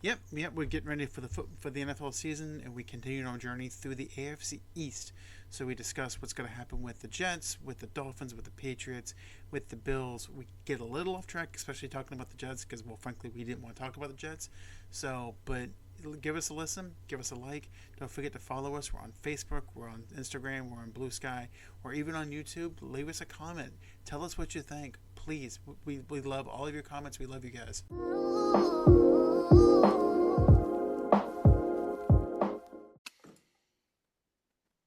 Yep. We're getting ready for the NFL season, and we continue our journey through the AFC East. So we discuss what's going to happen with the Jets, with the Dolphins, with the Patriots, with the Bills. We get a little off track, especially talking about the Jets, because well, frankly, we didn't want to talk about the Jets. But give us a listen, give us a like. Don't forget to follow us. We're on Facebook, we're on Instagram, we're on Blue Sky, or even on YouTube. Leave us a comment. Tell us what you think, please. We love all of your comments. We love you guys.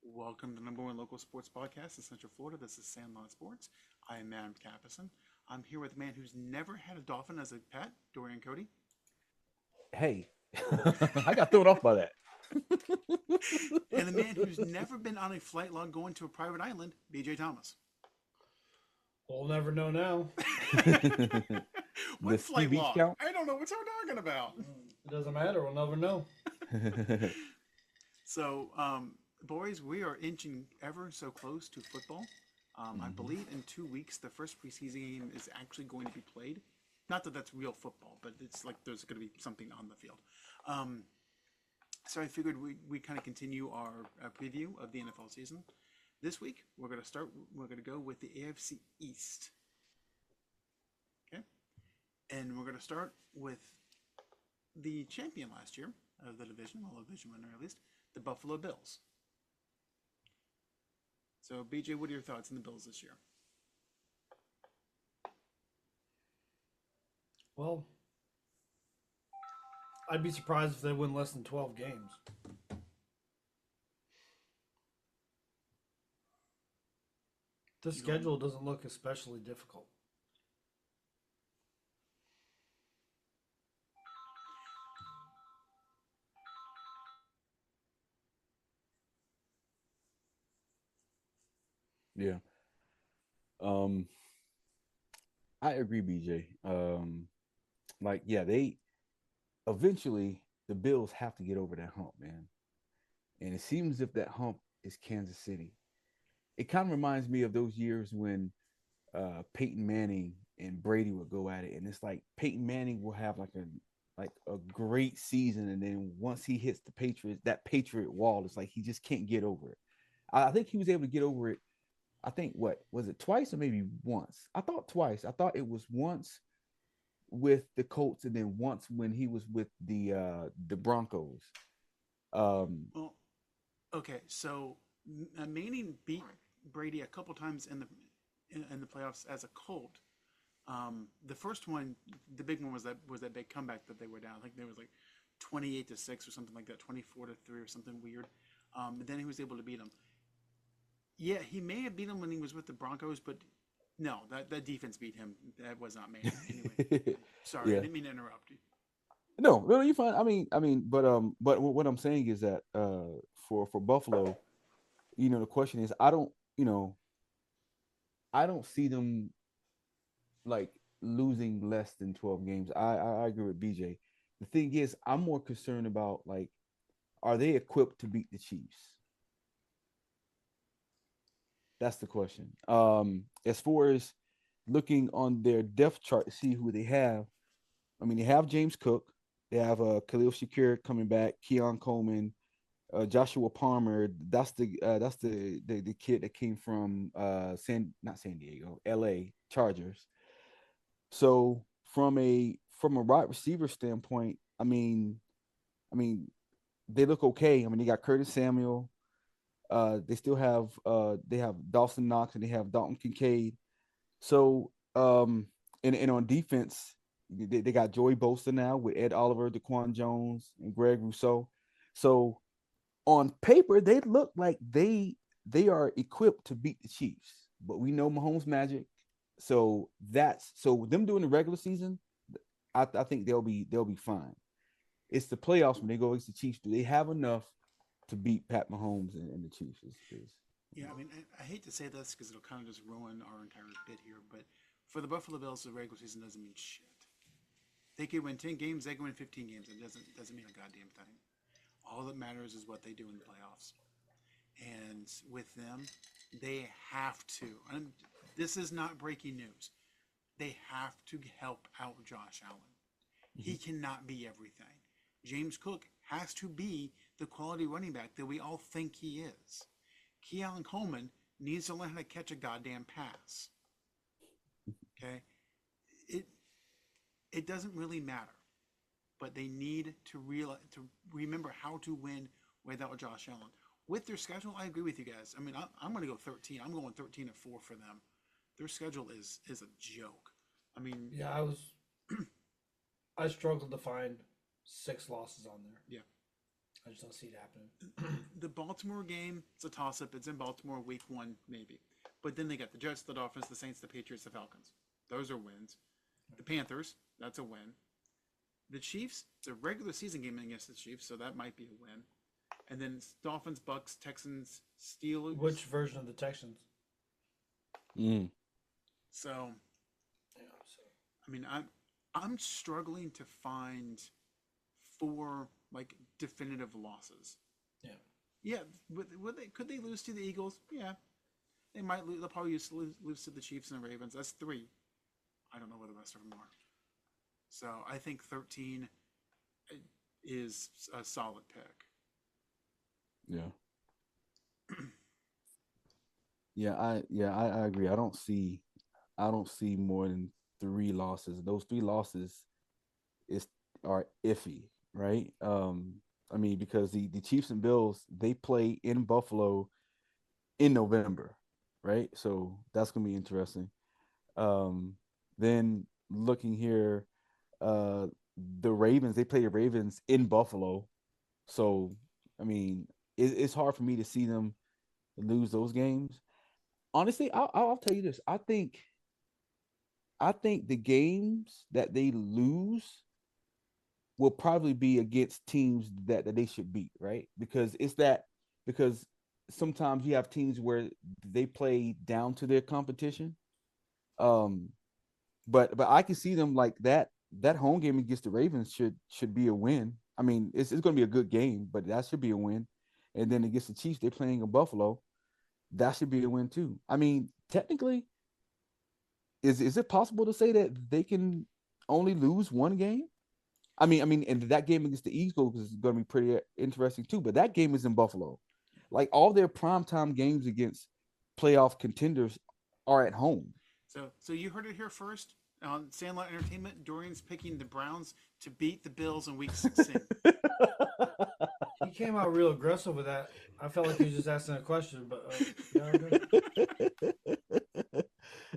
Welcome to number one local sports podcast in Central Florida. This is Sandlot Sports. I am Adam Capison. I'm here with a man who's never had a dolphin as a pet, Dorian Cody, Hey, I got thrown off by that. and a man who's never been on a flight log going to a private island, BJ Thomas. We'll never know now. The What ski flight beach log? count. I don't know what we're talking about. It doesn't matter. We'll never know. So, boys, we are inching ever so close to football. I believe in 2 weeks, the first preseason game is actually going to be played. Not that that's real football, but it's like there's going to be something on the field. So I figured we kind of continue our preview of the NFL season. This week, we're going to go with the AFC East. Okay? And we're going to start with the champion last year of the division, well, the division winner at least, the Buffalo Bills. So, BJ, what are your thoughts on the Bills this year? Well, I'd be surprised if they win less than 12 games. The schedule doesn't look especially difficult. Yeah. Um, I agree, BJ. They eventually the Bills have to get over that hump, man. And it seems as if that hump is Kansas City. It kind of reminds me of those years when Peyton Manning and Brady would go at it, and it's like Peyton Manning will have like a great season, and then once he hits the Patriots, that Patriot wall, it's like he just can't get over it. I think he was able to get over it. I think what was it twice or maybe once? I thought twice. I thought it was once with the Colts and then once when he was with the Broncos. Um, Well, okay, so Manning beat Brady a couple times in the playoffs as a Colt. The first one, the big one was that big comeback that they were down. I think there was like 28-6 or something like that, 24-3 or something weird. And then he was able to beat them. Yeah, he may have beat him when he was with the Broncos, but no, that defense beat him. That was not Manning. Anyway, sorry, I yeah. didn't mean to interrupt you. No, you're fine. But what I'm saying is that for Buffalo, the question is, I don't see them like losing less than 12 games. I agree with BJ. The thing is, I'm more concerned about like, are they equipped to beat the Chiefs? That's the question. As far as looking on their depth chart to see who they have, I mean, they have James Cook, they have Khalil Shakir coming back, Keon Coleman, Joshua Palmer. That's the kid that came from not San Diego, L.A. Chargers. So from a wide receiver standpoint, I mean they look okay. I mean they got Curtis Samuel. They still have they have Dawson Knox and they have Dalton Kincaid. So and on defense, they got Joey Bosa now with Ed Oliver, Daquan Jones, and Greg Rousseau. So on paper, they look like they are equipped to beat the Chiefs. But we know Mahomes magic. So them doing the regular season, I think they'll be fine. It's the playoffs when they go against the Chiefs. Do they have enough to beat Pat Mahomes and the Chiefs? Yeah, I mean, I hate to say this because it'll kind of just ruin our entire bit here, but for the Buffalo Bills, the regular season doesn't mean shit. They could win 10 games, they could win 15 games. It doesn't mean a goddamn thing. All that matters is what they do in the playoffs. And with them, they have to. And this is not breaking news. They have to help out Josh Allen. Mm-hmm. He cannot be everything. James Cook has to be the quality running back that we all think he is. Keon Coleman needs to learn how to catch a goddamn pass. Okay? It it doesn't really matter, but they need to remember how to win without Josh Allen. With their schedule, I agree with you guys. I mean, I'm going to go 13. I'm going 13-4 for them. Their schedule is a joke. I mean, Yeah, I struggled to find 6 losses on there. yeah. I just don't see it happening. The Baltimore game, it's a toss-up. It's in Baltimore week 1, maybe. But then they got the Jets, the Dolphins, the Saints, the Patriots, the Falcons. Those are wins. The Panthers, that's a win. The Chiefs, it's a regular season game against the Chiefs, so that might be a win. And then it's Dolphins, Bucks, Texans, Steelers. Which version of the Texans? So, Yeah, so I mean, I'm struggling to find 4 like definitive losses. yeah. Yeah, could they lose to the Eagles? Yeah, they might lose. They'll probably lose to the Chiefs and the Ravens. That's 3. I don't know what the rest of them are. So I think 13 is a solid pick. Yeah. I agree. I don't see more than 3 losses. Those 3 losses are iffy, right? I mean, because the Chiefs and Bills, they play in Buffalo in November, right? So that's gonna be interesting. Then looking here, the Ravens, they play the Ravens in Buffalo. So I mean, it's hard for me to see them lose those games. Honestly, I'll tell you this. I think the games that they lose will probably be against teams that they should beat, right? Because sometimes you have teams where they play down to their competition. But I can see them like that home game against the Ravens should be a win. I mean, it's going to be a good game, but that should be a win. And then against the Chiefs, they're playing in Buffalo. That should be a win too. I mean, technically, is it possible to say that they can only lose 1 game? I mean, and that game against the Eagles is going to be pretty interesting too. But that game is in Buffalo. Like all their primetime games against playoff contenders are at home. So you heard it here first on Sandlot Entertainment. Dorian's picking the Browns to beat the Bills in Week 16. He came out real aggressive with that. I felt like he was just asking a question, but yeah, okay.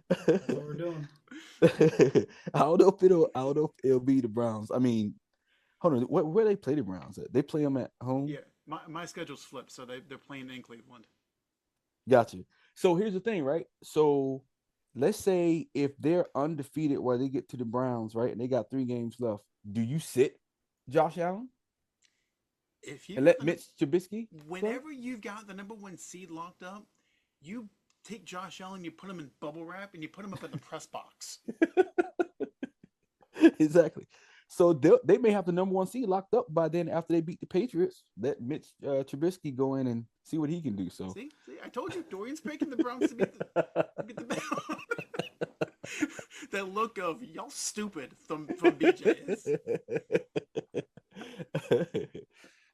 That's what we're doing. I don't know if it'll be the Browns. I mean, hold on, where they play the Browns at? They play them at home. Yeah, my schedule's flipped, so they're playing in Cleveland. Got you. So here's the thing, right? So let's say if they're undefeated while they get to the Browns, right, and they got 3 games left, do you sit Josh Allen If you and let Mitch Trubisky whenever you've got the number 1 seed locked up, you take Josh Allen, you put him in bubble wrap, and you put him up in the press box. Exactly. So they may have the number 1 seed locked up by then after they beat the Patriots. Let Mitch Trubisky go in and see what he can do. So see, I told you, Dorian's picking the Browns to beat the Bills. That look of y'all stupid from BJ.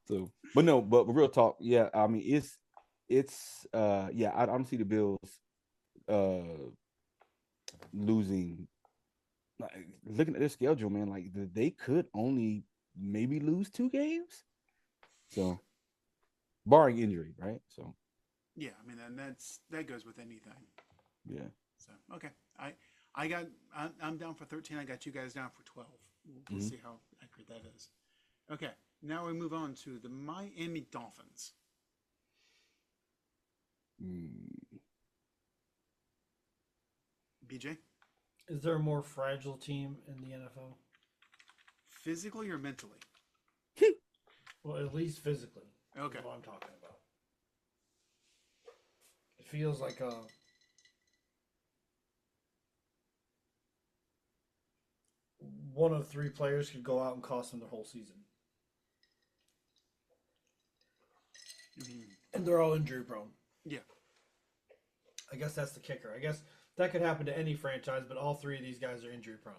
So, but real talk, yeah. I mean, it's yeah. I don't see the Bills losing. Like, looking at their schedule, man, like they could only maybe lose 2 games. So, barring injury, right? So, yeah, I mean, and that goes with anything. yeah. So, okay, I'm down for 13. I got you guys down for 12. We'll see how accurate that is. Okay, now we move on to the Miami Dolphins. BJ? Is there a more fragile team in the NFL? Physically or mentally? Well, at least physically. Okay. Is what I'm talking about. It feels like one of 3 players could go out and cost them their whole season. And they're all injury prone. Yeah. I guess that's the kicker. I guess that could happen to any franchise, but all 3 of these guys are injury prone.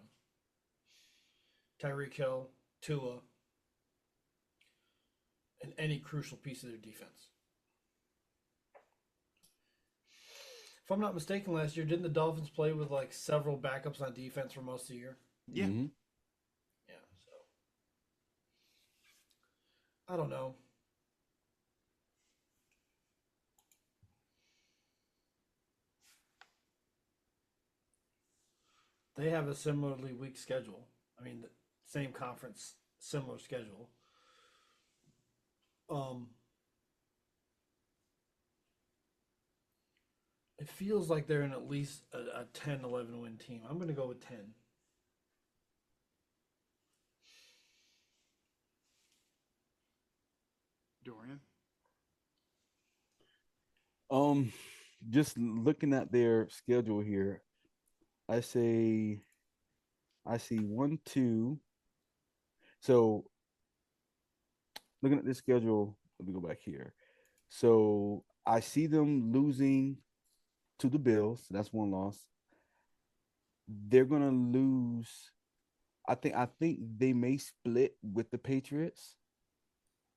Tyreek Hill, Tua, any crucial piece of their defense. If I'm not mistaken, last year, didn't the Dolphins play with like several backups on defense for most of the year? Yeah. Mm-hmm. Yeah, so I don't know. They have a similarly weak schedule. I mean, the same conference, similar schedule. It feels like they're in at least a 10-11 win team. I'm going to go with 10. Dorian. Just looking at their schedule here, I see 1, 2. So looking at this schedule, let me go back here. So I see them losing to the Bills. That's one loss. They're gonna lose. I think they may split with the Patriots.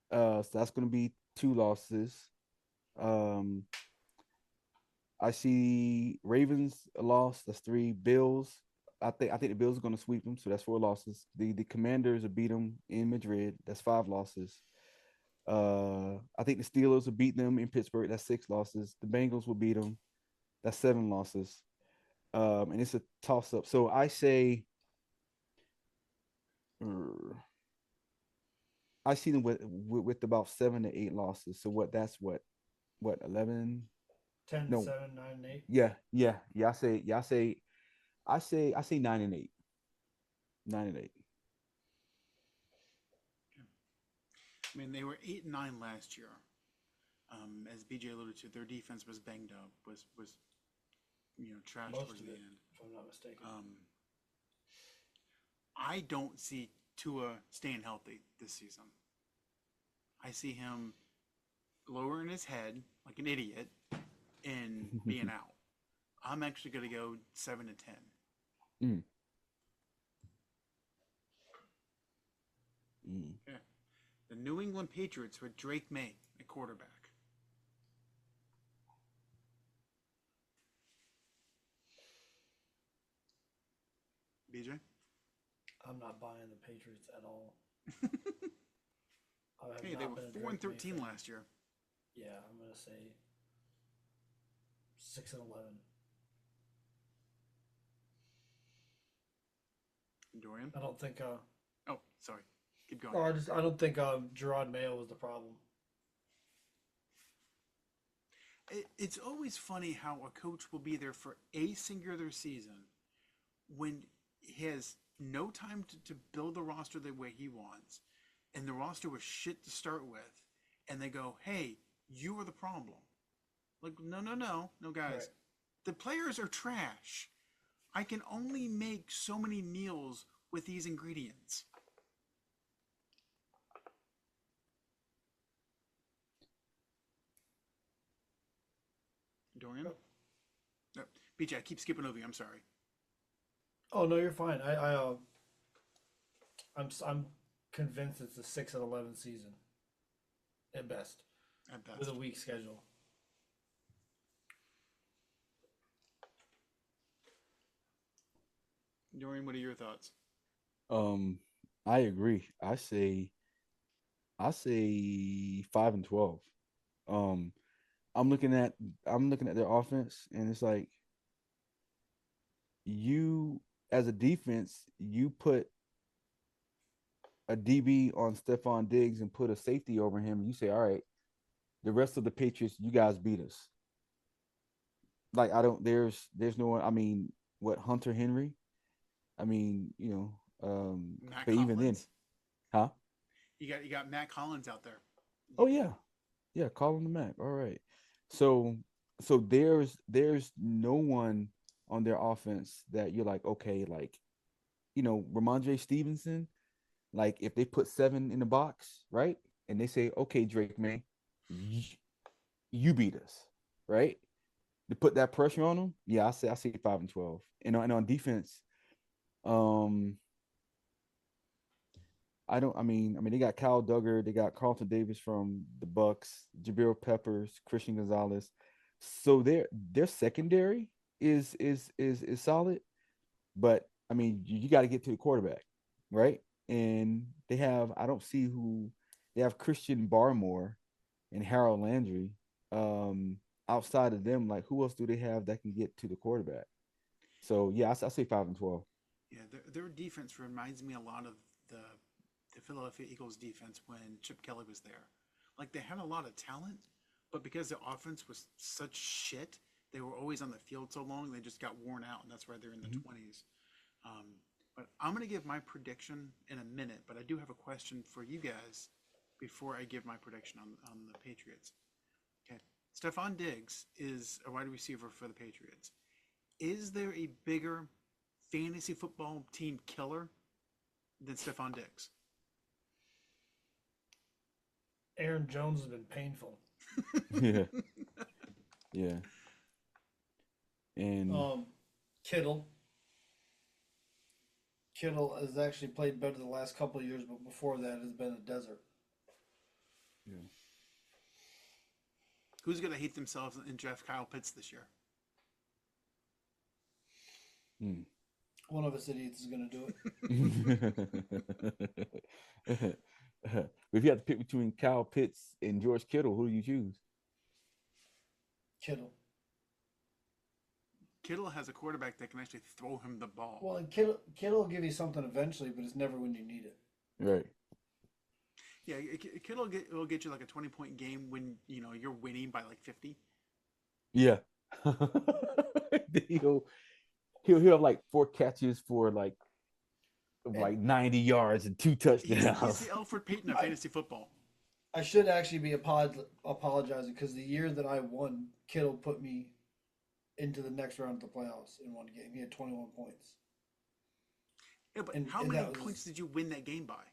So that's gonna be 2 losses. Um, I see Ravens a loss. That's 3. Bills. I think the Bills are gonna sweep them. So that's 4 losses. The Commanders will beat them in Madrid. That's 5 losses. I think the Steelers will beat them in Pittsburgh. That's 6 losses. The Bengals will beat them. That's 7 losses. And it's a toss up. So I see them with about 7 to 8 losses. So that's what 11? 10, No. 7, 9, and 8. Yeah. I say 9 and 8. 9 and 8. I mean, they were 8-9 last year. As BJ alluded to, their defense was banged up, was trashed Most towards of the it, end. if I'm not mistaken. I don't see Tua staying healthy this season. I see him lowering his head like an idiot and being out. I'm actually going to go 7 to 10. Yeah. The New England Patriots with Drake May at quarterback. BJ? I'm not buying the Patriots at all. Hey, they were 4-13 last year. Yeah, I'm gonna say 6-11. Dorian? I don't think. Oh, sorry. Keep going. No, I don't think Gerard Mayo was the problem. It's always funny how a coach will be there for a singular season when he has no time to build the roster the way he wants, and the roster was shit to start with, and they go, hey, you are the problem. Like, no, guys. Right. The players are trash. I can only make so many meals with these ingredients. Dorian? No, BJ, I keep skipping over you. I'm sorry. Oh no, you're fine. I'm convinced it's a 6-11 season, at best, At best. with a weak schedule. Dorian, what are your thoughts? I agree. I say 5 and 12. Um, I'm looking at their offense, and it's like you as a defense, you put a DB on Stephon Diggs and put a safety over him, and you say, all right, the rest of the Patriots, you guys beat us. Like there's no one. I mean, what Hunter Henry? I mean, Matt but even then, Collins? huh? You got Matt Collins out there. Oh yeah, call him the Mac. All right. So there's no one on their offense that you're like, okay, like, Ramondre Stevenson, like if they put 7 in the box, right? And they say, okay, Drake May, you beat us, right? To put that pressure on them, yeah, I say 5 and 12. And on defense, um, I mean, they got Kyle Duggar, they got Carlton Davis from the Bucks, Jabril Peppers, Christian Gonzalez. So their secondary is solid, but I mean, you got to get to the quarterback, right? And I don't see who they have Christian Barmore and Harold Landry. Um, Outside of them, like who else do they have that can get to the quarterback? So yeah, I say 5-12. Yeah, their defense reminds me a lot of the the Philadelphia Eagles defense when Chip Kelly was there. Like they had a lot of talent, but because their offense was such shit, they were always on the field so long they just got worn out, and that's why they're in the Mhm. 20s. But I'm gonna give my prediction in a minute, but I do have a question for you guys before I give my prediction on the Patriots. Okay, Stephon Diggs is a wide receiver for the Patriots. Is there a bigger fantasy football team killer than Stephon Diggs? Aaron Jones has been painful. Yeah, yeah, and Um, Kittle. Kittle has actually played better the last couple of years, but before that has been a desert. yeah. Who's gonna hate themselves and draft Kyle Pitts this year? Hmm. One of us idiots is going to do it. If you had to pick between Kyle Pitts and George Kittle, who do you choose? Kittle. Kittle has a quarterback that can actually throw him the ball. Well, and Kittle will give you something eventually, but it's never when you need it. Right. Yeah, Kittle will get you like a 20-point game when you're winning by like 50. Yeah. he'll he'll have like 4 catches for And 90 yards and 2 He's the touchdowns. Alfred Payton of I, fantasy football. I should actually be apologizing because the year that I won, Kittle put me into the next round of the playoffs in one game. He had 21 points. Yeah, but And, how and many that was points did you win that game by?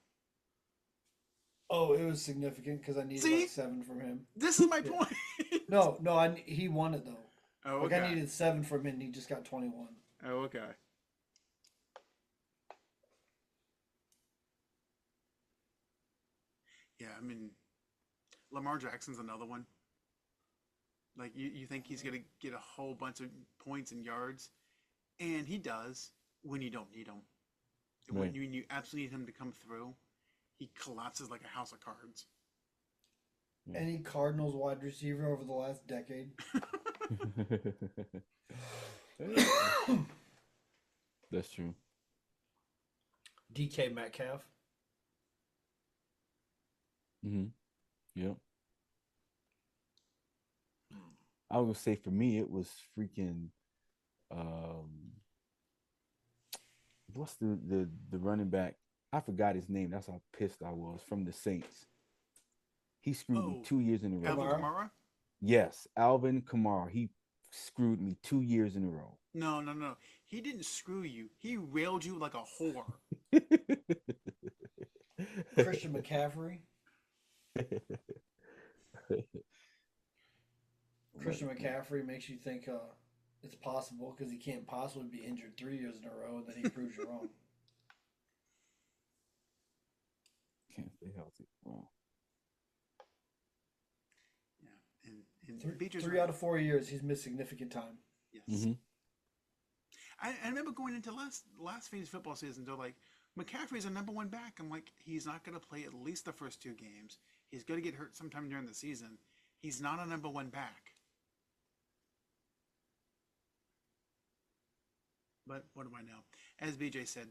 Oh, it was significant because I needed See? like 7 from him. This is my Yeah. point. No, he won it though. Oh, Like okay. I needed 7 from him, and he just got 21. Oh, okay. Yeah, I mean, Lamar Jackson's another one. Like you think he's gonna get a whole bunch of points and yards, and he does when you don't need him. And Right. when you absolutely need him to come through, he collapses like a house of cards. Yeah. Any Cardinals wide receiver over the last decade? That's true. DK Metcalf. Hmm. Yep. I was gonna say for me it was freaking um what's the running back? I forgot his name. That's how pissed I was from the Saints. He screwed me Oh, 2 years in a row. Alvin Kamara? Kamara? Yes, Alvin Kamara. He screwed me 2 years in a row. No, no, no. He didn't screw you. He railed you like a whore. Christian McCaffrey. Christian McCaffrey makes you think it's possible because he can't possibly be injured 3 years in a row, and then he proves you wrong. Can't stay healthy. Wow. Yeah, and Three, Beecher's three right. out of 4 years, he's missed significant time. Yes. Mm-hmm. I remember going into last fantasy football season, they're like, McCaffrey's a number one back. I'm like, he's not going to play at least the first 2 games. He's going to get hurt sometime during the season. He's not a number one back. But what do I know? As BJ said,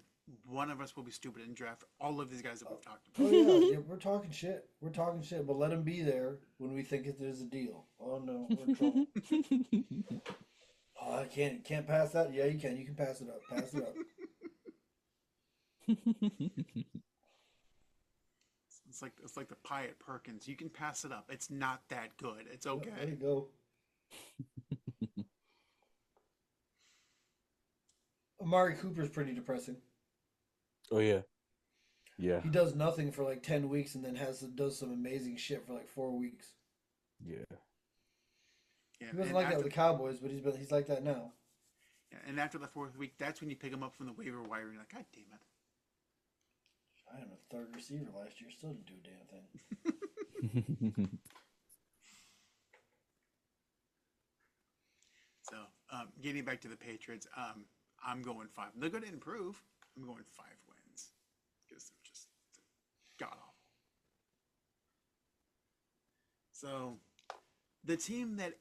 one of us will be stupid and draft all of these guys that we've talked Oh about. yeah, we're talking shit. We're talking shit, but let him be there when we think it is a deal. Oh no, we're in trouble. Oh, I can't pass that. Yeah, you can. You can pass it up. Pass it up. It's like the pie at Perkins. You can pass it up. It's not that good. It's okay. There you go. Amari Cooper's pretty depressing. Oh yeah. Yeah. He does nothing for like 10 weeks and then does some amazing shit for like 4 weeks. Yeah. Yeah, He wasn't and like that after, with the Cowboys, but he's like that now. yeah, and after the 4th week, that's when you pick him up from the waiver wire and you're like, God damn it. I had a third receiver last year. Still didn't do a damn thing. So, getting back to the Patriots, I'm going 5. They're going to improve. I'm going 5 wins because they're just god awful. So, the team that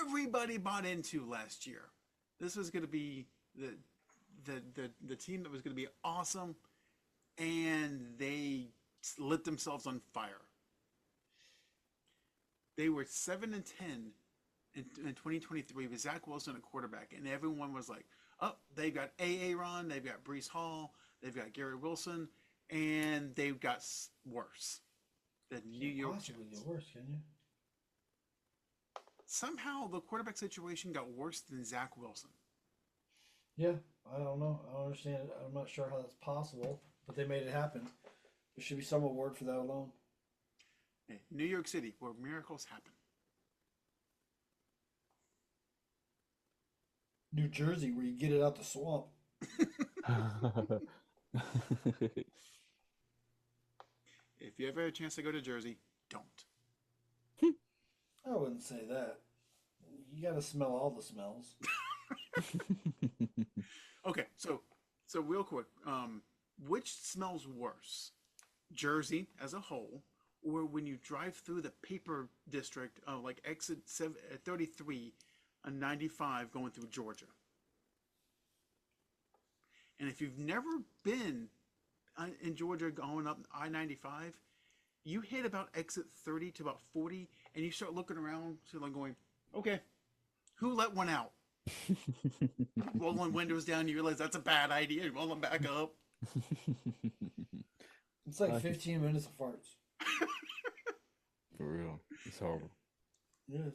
everybody bought into last year, this was going to be the team that was going to be awesome, and they lit themselves on fire. They were 7-10 in 2023 with Zach Wilson at quarterback, and everyone was like, "Oh, they've got Aaron, they've got Breece Hall, they've got Gary Wilson, and they've got worse." The New York possibly Jets. get worse, can you? Somehow the quarterback situation got worse than Zach Wilson. Yeah, I don't know. I don't understand it. I'm not sure how that's possible, but they made it happen. There should be some award for that alone. Hey, New York City, where miracles happen. New Jersey, where you get it out the swamp. If you ever have a chance to go to Jersey, don't. I wouldn't say that. You got to smell all the smells. Okay, so real quick, which smells worse, Jersey as a whole, or when you drive through the paper district, like exit 33 on 95 going through Georgia? And if you've never been in Georgia going up I-95, you hit about exit 30 to about 40, and you start looking around, so like going, okay, who let one out? Rolling windows down, you realize that's a bad idea. You roll them back up. It's like 15 minutes of farts. For real. It's horrible. Yes.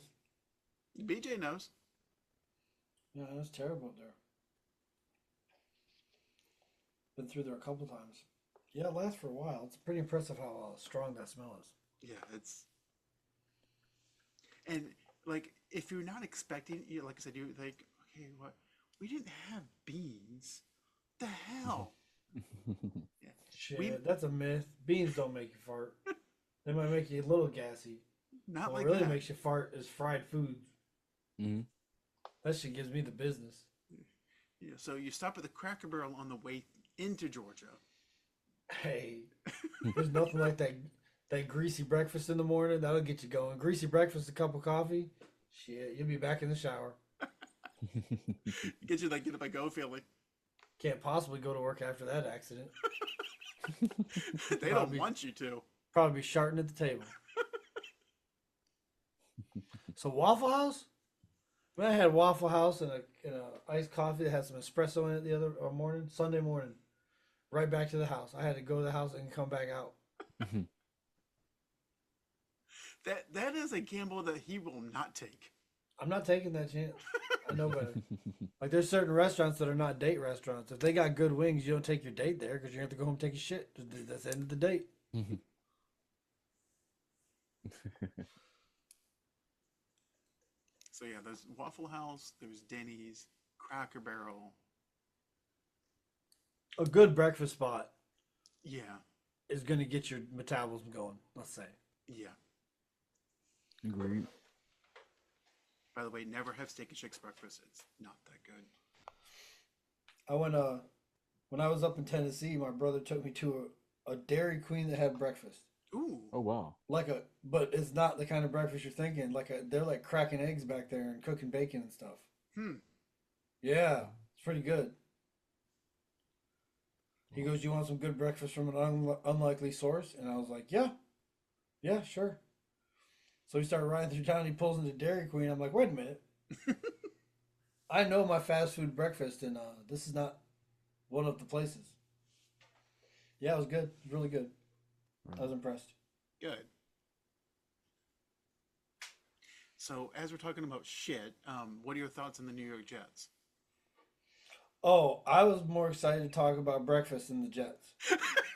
BJ knows. Yeah, that's terrible up there. Been through there a couple times. Yeah, it lasts for a while. It's pretty impressive how strong that smell is. Yeah, it's... And, like, if you're not expecting, like I said, you're like, okay, what? We didn't have beans. The hell? Yeah. Shit, that's a myth. Beans don't make you fart. They might make you a little gassy. Not What like really that. makes you fart is fried foods. Mm-hmm. That shit gives me the business. Yeah, so you stop at the Cracker Barrel on the way into Georgia. Hey, there's nothing like that greasy breakfast in the morning. That'll get you going. Greasy breakfast, a cup of coffee. Shit, you'll be back in the shower. Get you that get up and go feeling. Can't possibly go to work after that accident. They don't want you to. Probably be sharting at the table. So Waffle House? When I had Waffle House and a iced coffee that had some espresso in it the other morning, Sunday morning, right back to the house. I had to go to the house and come back out. That is a gamble that he will not take. I'm not taking that chance. I know better. Like, there's certain restaurants that are not date restaurants. If they got good wings, you don't take your date there because you're going to have to go home and take your shit. That's the end of the date. So yeah, there's Waffle House, there's Denny's, Cracker Barrel. A good breakfast spot Yeah, is going to get your metabolism going, let's say. yeah. Agreed. By the way, never have Steak and Shake's breakfast. It's not that good. I went, when I was up in Tennessee, my brother took me to a Dairy Queen that had breakfast. Ooh. Oh wow. But it's not the kind of breakfast you're thinking. They're like cracking eggs back there and cooking bacon and stuff. Yeah, it's pretty good. He goes, "You want some good breakfast from an unlikely source?" And I was like, yeah, sure. So we started riding through town. And he pulls into Dairy Queen. I'm like, wait a minute. I know my fast food breakfast, and this is not one of the places. Yeah, it was good. It was really good. I was impressed. Good. So as we're talking about shit, what are your thoughts on the New York Jets? Oh, I was more excited to talk about breakfast than the Jets.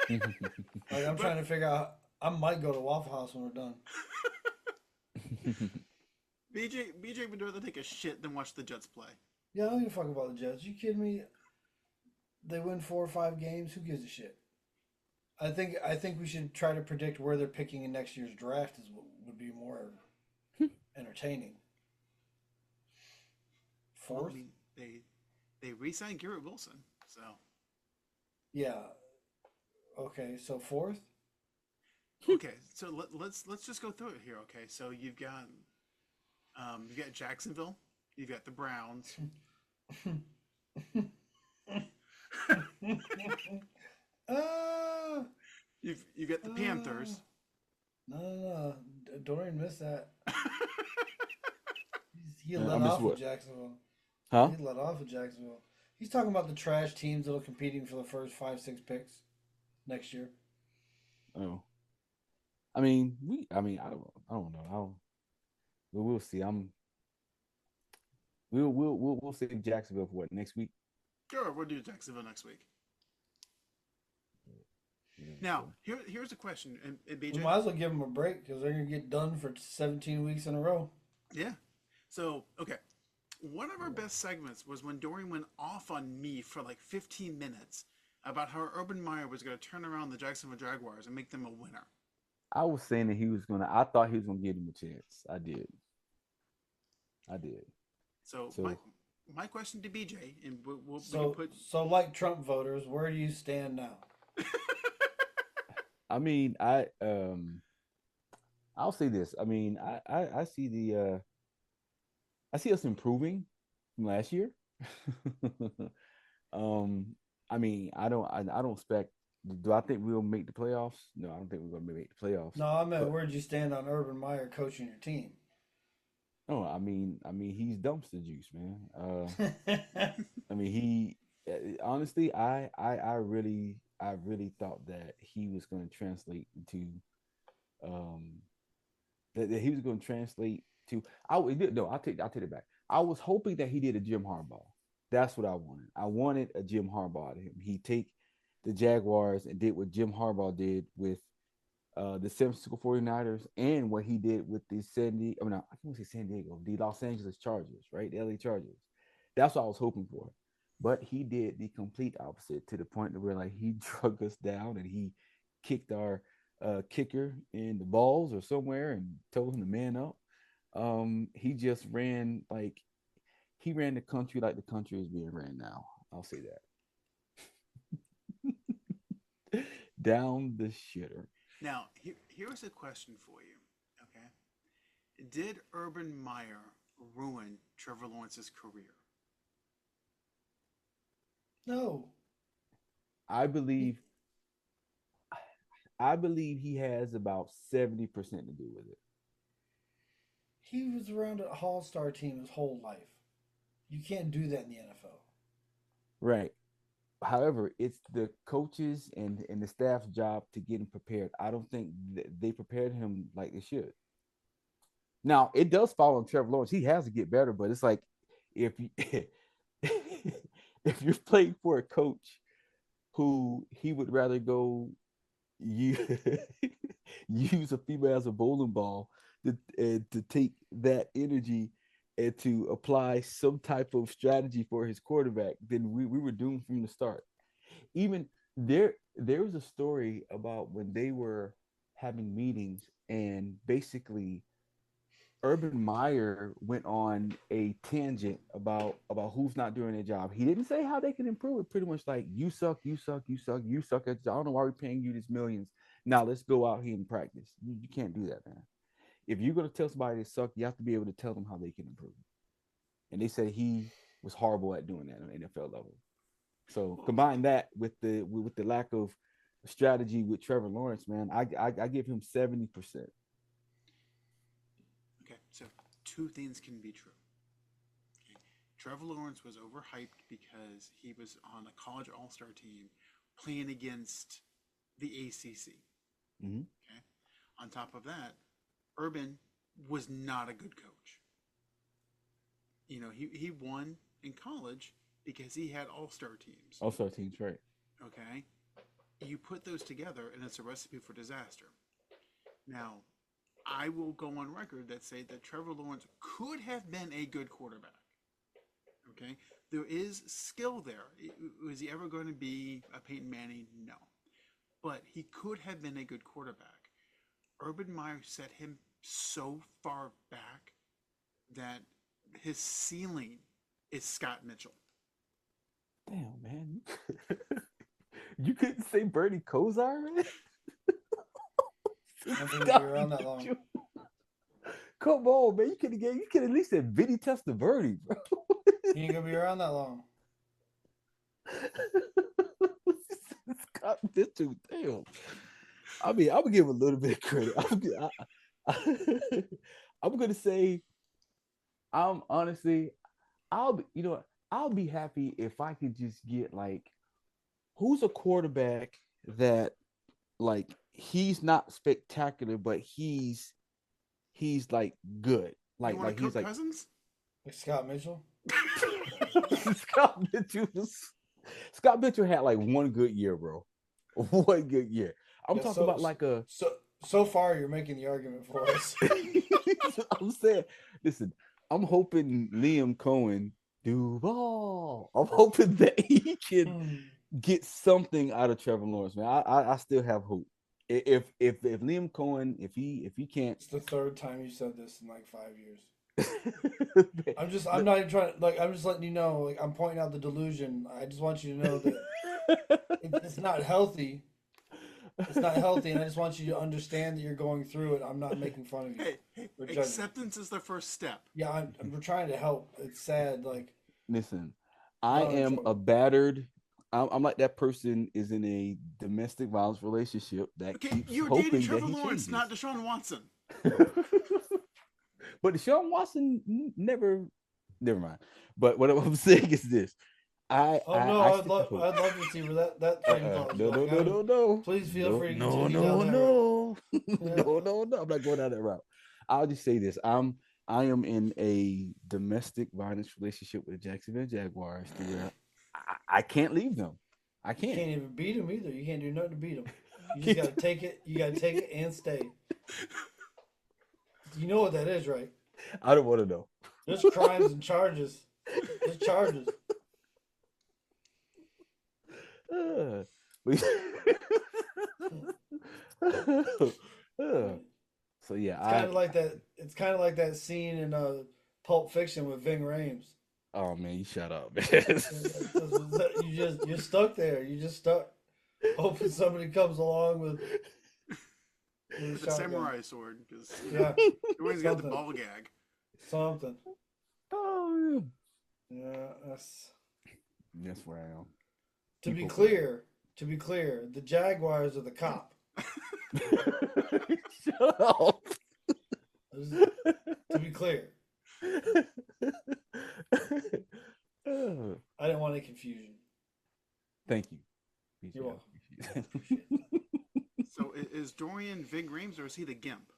Like, I'm trying to figure out. I might go to Waffle House when we're done. BJ would rather take a shit than watch the Jets play. Yeah, I don't give a fuck about the Jets. You kidding me? They win 4 or 5 games. Who gives a shit? I think we should try to predict where they're picking in next year's draft is what would be more entertaining. Well, I Fourth? mean, they re-signed Garrett Wilson, so Yeah. Okay, so fourth? okay. So let's just go through it here. Okay, so you've got Jacksonville, you've got the Browns, Ah, you've got the ah. Panthers. No. Don't even miss that. He I let miss off with what? Jacksonville. Huh? He let off with Jacksonville. He's talking about the trash teams that are competing for the first 5, 6 picks next year. Oh, I mean, I don't know. We'll see. We'll see Jacksonville for what next week. Sure, we'll do Jacksonville next week. Yeah, Now, so. here's a question, and We BJ. might as well give them a break because they're going to get done for 17 weeks in a row. Yeah. So, okay. One of our best segments was when Dorian went off on me for like 15 minutes about how Urban Meyer was going to turn around the Jacksonville Jaguars and make them a winner. I was saying that he was gonna. I thought he was gonna give him a chance. I did. I did. So So my question to BJ, and we can So, put. so like Trump voters, where do you stand now? I mean, I'll say this. I mean, I see I see us improving from last year. um, I mean, I don't expect. Do I think we'll make the playoffs? No, I don't think we're gonna make the playoffs. No, I meant But where do you stand on Urban Meyer coaching your team? no, I mean, he's dumpster juice, man. I mean, honestly, I really thought that he was going to translate into um that he was going to translate to. No, I'll take it back. I was hoping that he did a Jim Harbaugh. That's what I wanted. I wanted a Jim Harbaugh to him. He take the Jaguars and did what Jim Harbaugh did with the San Francisco 49ers and what he did with the I can't say San Diego, the Los Angeles Chargers, right? The LA Chargers. That's what I was hoping for. But he did the complete opposite to the point where like he drug us down and he kicked our kicker in the balls or somewhere and told him to man up. He just ran like he ran the country like the country is being ran now. I'll say that. Down the shitter. Now, here's a question for you. Okay. Did Urban Meyer ruin Trevor Lawrence's career? No, I he believe I believe he has about 70% to do with it. he was around an all-star team his whole life. You can't do that in the NFL. Right. However, it's the coaches and the staff's job to get him prepared. I don't think they prepared him like they should. Now, it does fall on Trevor Lawrence. He has to get better, but it's like if you, if you're playing for a coach who he would rather go you use a female as a bowling ball to take that energy and to apply some type of strategy for his quarterback, then we were doomed from the start. Even there was a story about when they were having meetings and basically Urban Meyer went on a tangent about who's not doing their job. He didn't say how they can improve it. Pretty much like you suck, you suck, you suck, you suck. I don't know why we're paying you this millions. Now let's go out here and practice. You can't do that, man. If you're gonna tell somebody they suck, you have to be able to tell them how they can improve. And they said he was horrible at doing that on the NFL level. So Well, combine that with the lack of strategy with Trevor Lawrence, man. I give him 70%. okay. So two things can be true. Okay. Trevor Lawrence was overhyped because he was on a college all-star team playing against the ACC. Mm-hmm. Okay. On top of that, Urban was not a good coach. He won in college because he had all-star teams. Also, teams, right? Okay. You put those together and it's a recipe for disaster. Now, I will go on record that say that Trevor Lawrence could have been a good quarterback. Okay. There is skill there. Was he ever going to be a Peyton Manning? No. but he could have been a good quarterback. Urban Meyer set him so far back that his ceiling is Scott Mitchell. Damn, man. You couldn't say Bernie Kosar, man? I don't think he'll be around that long. Come on, man. You could at least said Vinny Testaverde, bro. He ain't gonna be around that long. Scott Mitchell, damn. I mean, I'm gonna give him a little bit of credit. I'm gonna say, I'm honestly, I'll be happy if I could just get like, who's a quarterback that like he's not spectacular, but he's like good. You want Like to he's Kirk like Cousins? Like Scott Mitchell. Scott Mitchell had like one good year, bro. One good year. I'm Yeah, talking about like a. So far you're making the argument for us. I'm saying, listen, I'm hoping Liam Cohen Duval. I'm hoping that he can get something out of Trevor Lawrence, man. I still have hope. If Liam Cohen, if he can't. It's the third time you said this in like 5 years. I'm not even trying. Like, I'm just letting you know. Like, I'm pointing out the delusion. I just want you to know that it's not healthy. It's not healthy, and I just want you to understand that you're going through it. I'm not making fun of you. Hey, acceptance is the first step. Yeah, we're trying to help. It's sad. Like, listen, I am a battered. I'm like that person is in a domestic violence relationship that keeps you're hoping dating Trevor that he Lawrence, changes. not Deshaun Watson. But Deshaun Watson never mind. But what I'm saying is this. I'd love to see where that train goes. No. Please feel free to No. continue down that road. No. I'm not going down that route. I'll just say this. I am in a domestic violence relationship with the Jacksonville Jaguars to where I can't leave them. I can't. You can't even beat them either. You can't do nothing to beat them. You just gotta take it. You gotta take it and stay. You know what that is, right? I don't want to know. There's crimes and charges. There's charges. So yeah, it's kind of like that. It's kind of like that scene in Pulp Fiction with Ving Rhames. Oh man, you shut up, man. You're stuck there. You just stuck. Hoping somebody comes along with a samurai sword, because everyone's got the ball gag. Something. Oh yeah, that's where I am. To be clear, the Jaguars are the cop. Shut up. To be clear. I didn't want any confusion. Thank you. You're welcome. So is Dorian Ving Rhames, or is he the Gimp?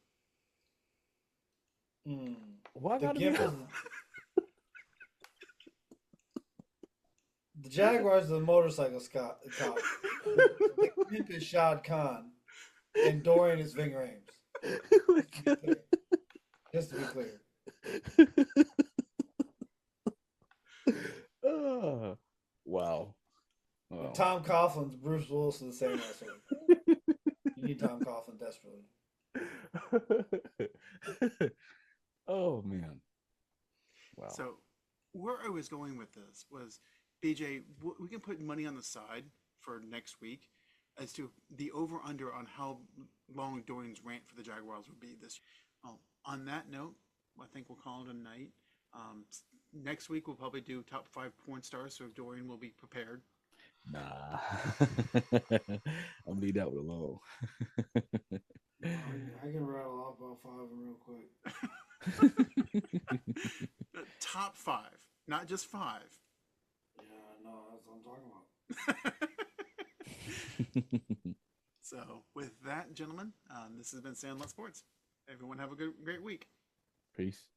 The Gimp is... The Jaguars are the motorcycle cop. The Gimp is Shad Khan, and Dorian is Ving Rhames. Just to be clear. Wow. Tom Coughlin's Bruce Willis is the same asshole. You need Tom Coughlin desperately. Oh man. Wow. So where I was going with this was, BJ, we can put money on the side for next week as to the over-under on how long Dorian's rant for the Jaguars would be this year. On that note, I think we'll call it a night. Next week we'll probably do top 5 porn stars, so Dorian will be prepared. Nah. I'll leave that one alone. I can rattle off about 5 of them real quick. Top 5, not just 5. Yeah, no, that's what I'm talking about. So, with that, gentlemen, this has been Sandlot Sports. Everyone have a great week. Peace.